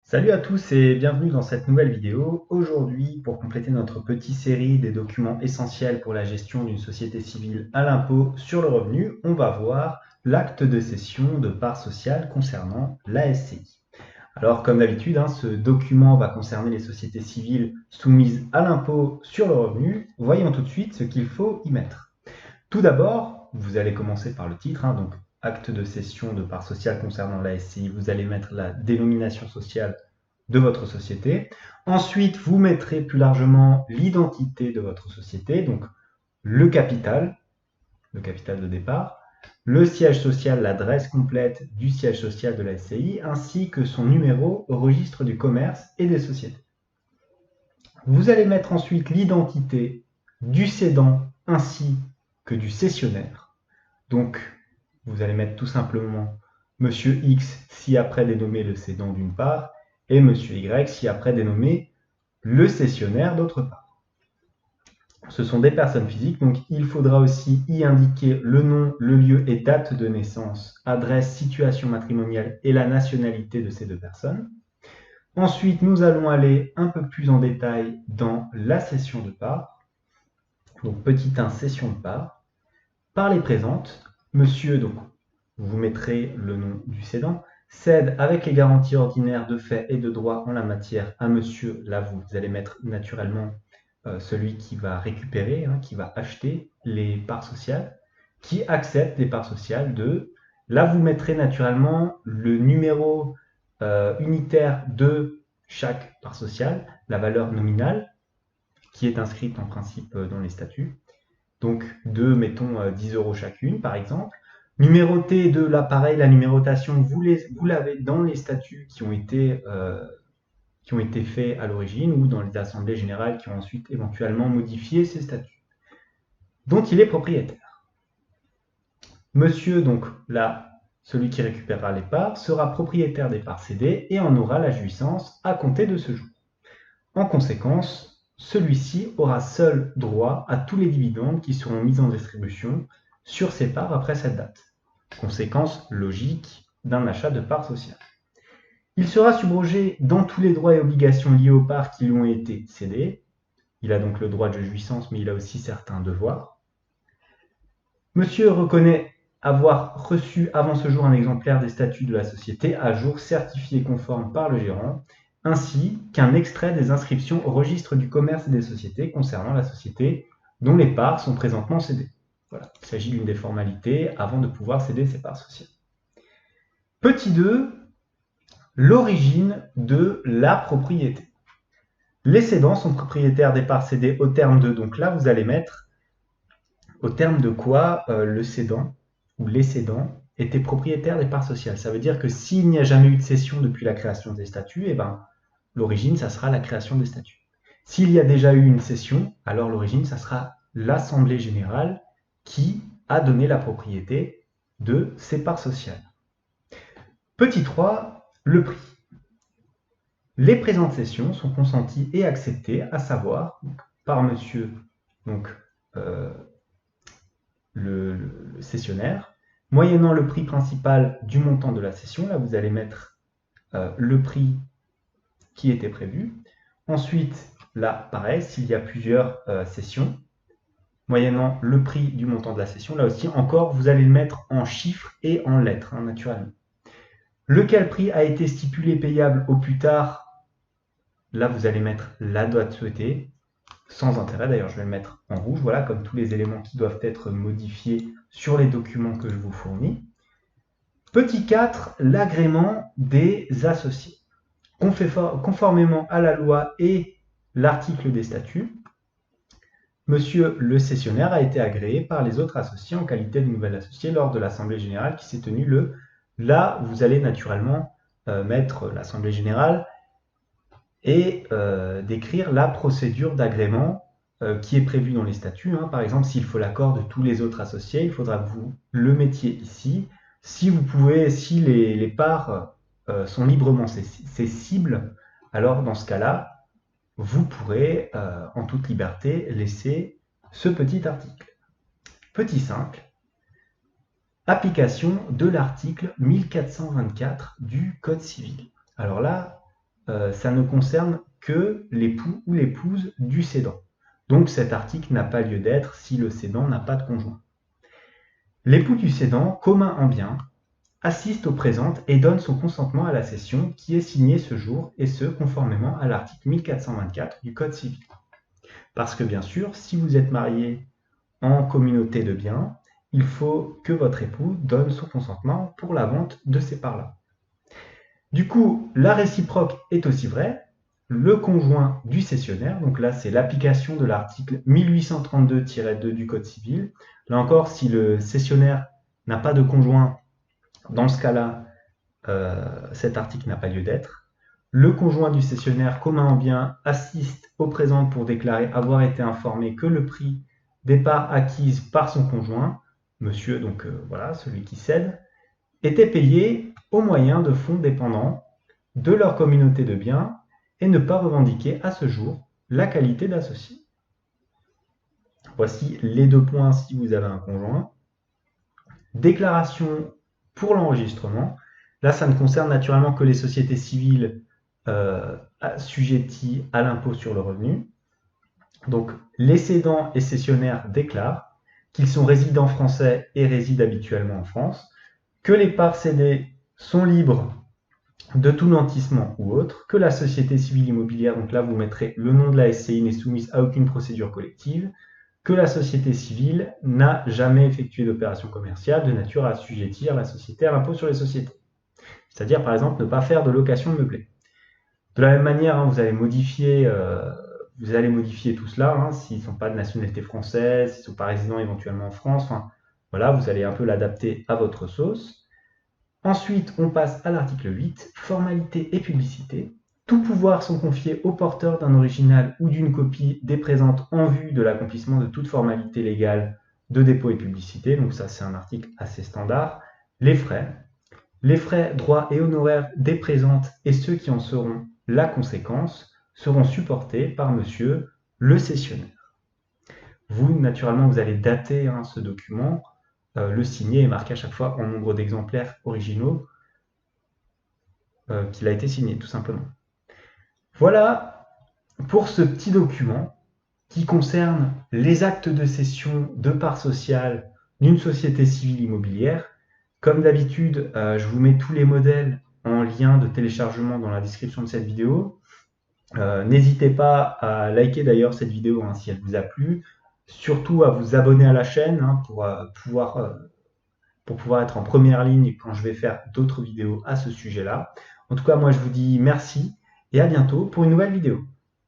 Salut à tous et bienvenue dans cette nouvelle vidéo. Aujourd'hui, pour compléter notre petite série des documents essentiels pour la gestion d'une société civile à l'impôt sur le revenu, on va voir l'acte de cession de parts sociales concernant la SCI. Alors, comme d'habitude, ce document va concerner les sociétés civiles soumises à l'impôt sur le revenu. Voyons tout de suite ce qu'il faut y mettre. Tout d'abord, vous allez commencer par le titre, donc acte de cession de parts sociales concernant la SCI. Vous allez mettre la dénomination sociale de votre société. Ensuite, vous mettrez plus largement l'identité de votre société, donc le capital de départ, le siège social, l'adresse complète du siège social de la SCI, ainsi que son numéro au registre du commerce et des sociétés. Vous allez mettre ensuite l'identité du cédant ainsi que du cessionnaire. Donc, vous allez mettre tout simplement Monsieur X si après dénommé le cédant d'une part, et Monsieur Y si après dénommé le cessionnaire d'autre part. Ce sont des personnes physiques, donc il faudra aussi y indiquer le nom, le lieu et date de naissance, adresse, situation matrimoniale et la nationalité de ces deux personnes. Ensuite, nous allons aller un peu plus en détail dans la cession de parts. Donc, petit 1, cession de parts. Parlez présente, monsieur, donc vous mettrez le nom du cédant, cède avec les garanties ordinaires de fait et de droit en la matière à monsieur. Là, vous allez mettre naturellement celui qui va récupérer, qui va acheter les parts sociales, qui accepte les parts sociales de... Là, vous mettrez naturellement le numéro unitaire de chaque part sociale, la valeur nominale, qui est inscrite en principe dans les statuts. Donc de, mettons, 10 € chacune, par exemple. Numéroté de l'appareil, la numérotation, vous l'avez dans les statuts qui ont été faits à l'origine ou dans les assemblées générales qui ont ensuite éventuellement modifié ces statuts, dont il est propriétaire. Monsieur, donc là, celui qui récupérera les parts, sera propriétaire des parts cédées et en aura la jouissance à compter de ce jour. En conséquence, celui-ci aura seul droit à tous les dividendes qui seront mis en distribution sur ses parts après cette date. Conséquence logique d'un achat de parts sociales. Il sera subrogé dans tous les droits et obligations liés aux parts qui lui ont été cédées. Il a donc le droit de jouissance, mais il a aussi certains devoirs. Monsieur reconnaît avoir reçu avant ce jour un exemplaire des statuts de la société à jour certifié conforme par le gérant, ainsi qu'un extrait des inscriptions au registre du commerce et des sociétés concernant la société dont les parts sont présentement cédées. Voilà, il s'agit d'une des formalités avant de pouvoir céder ses parts sociales. Petit 2, l'origine de la propriété. Les cédants sont propriétaires des parts cédées au terme de, donc là vous allez mettre au terme de quoi le cédant ou les cédants étaient propriétaires des parts sociales. Ça veut dire que s'il n'y a jamais eu de cession depuis la création des statuts, l'origine, ça sera la création des statuts. S'il y a déjà eu une cession, alors l'origine, ça sera l'Assemblée générale qui a donné la propriété de ces parts sociales. Petit 3, le prix. Les présentes cessions sont consenties et acceptées, à savoir par monsieur le cessionnaire, moyennant le prix principal du montant de la cession. Là, vous allez mettre le prix qui était prévu. Ensuite, là, pareil, s'il y a plusieurs cessions, moyennant le prix du montant de la cession, là aussi, encore, vous allez le mettre en chiffres et en lettres, naturellement. Lequel prix a été stipulé payable au plus tard? Là, vous allez mettre la date souhaitée, sans intérêt, d'ailleurs, je vais le mettre en rouge, voilà, comme tous les éléments qui doivent être modifiés sur les documents que je vous fournis. Petit 4, l'agrément des associés. Conformément à la loi et l'article des statuts, monsieur le cessionnaire a été agréé par les autres associés en qualité de nouvel associé lors de l'Assemblée générale qui s'est tenue le... Là, vous allez naturellement mettre l'Assemblée générale et décrire la procédure d'agrément qui est prévue dans les statuts. Par exemple, s'il faut l'accord de tous les autres associés, il faudra que vous le mettiez ici. Si vous pouvez, si les parts sont librement cessibles, alors dans ce cas-là, vous pourrez en toute liberté laisser ce petit article. Petit 5, application de l'article 1424 du Code civil. Alors là, ça ne concerne que l'époux ou l'épouse du cédant. Donc cet article n'a pas lieu d'être si le cédant n'a pas de conjoint. L'époux du cédant, commun en bien, assiste aux présentes et donne son consentement à la cession qui est signée ce jour, et ce, conformément à l'article 1424 du Code civil. Parce que bien sûr, si vous êtes marié en communauté de biens, il faut que votre époux donne son consentement pour la vente de ces parts-là. Du coup, la réciproque est aussi vraie. Le conjoint du cessionnaire, donc là c'est l'application de l'article 1832-2 du Code civil. Là encore, si le cessionnaire n'a pas de conjoint, dans ce cas-là, cet article n'a pas lieu d'être. Le conjoint du cessionnaire commun en bien assiste au présent pour déclarer avoir été informé que le prix des parts acquises par son conjoint, monsieur, donc voilà, celui qui cède, était payé au moyen de fonds dépendants de leur communauté de biens et ne pas revendiquer à ce jour la qualité d'associé. Voici les 2 points si vous avez un conjoint. Déclaration pour l'enregistrement. Là, ça ne concerne naturellement que les sociétés civiles assujetties à l'impôt sur le revenu. Donc, les cédants et cessionnaires déclarent qu'ils sont résidents français et résident habituellement en France, que les parts cédées sont libres de tout nantissement ou autre, que la société civile immobilière, donc là vous mettrez le nom de la SCI, n'est soumise à aucune procédure collective, que la société civile n'a jamais effectué d'opération commerciale de nature à assujettir la société à l'impôt sur les sociétés. C'est-à-dire par exemple ne pas faire de location meublée. De la même manière, vous allez modifier tout cela, s'ils ne sont pas de nationalité française, s'ils ne sont pas résidents éventuellement en France, enfin, voilà, vous allez un peu l'adapter à votre sauce. Ensuite, on passe à l'article 8, formalité et publicité. Tout pouvoir sont confiés au porteur d'un original ou d'une copie des présentes en vue de l'accomplissement de toute formalité légale de dépôt et publicité. Donc ça, c'est un article assez standard. Les frais, droits et honoraires des présentes et ceux qui en seront la conséquence seront supportés par monsieur le cessionnaire. Vous, naturellement, vous allez dater ce document, le signer et marquer à chaque fois en nombre d'exemplaires originaux qu'il a été signé, tout simplement. Voilà pour ce petit document qui concerne les actes de cession de parts sociales d'une société civile immobilière. Comme d'habitude, je vous mets tous les modèles en lien de téléchargement dans la description de cette vidéo. N'hésitez pas à liker d'ailleurs cette vidéo si elle vous a plu, surtout à vous abonner à la chaîne pour pouvoir être en première ligne quand je vais faire d'autres vidéos à ce sujet-là. En tout cas, moi je vous dis merci et à bientôt pour une nouvelle vidéo.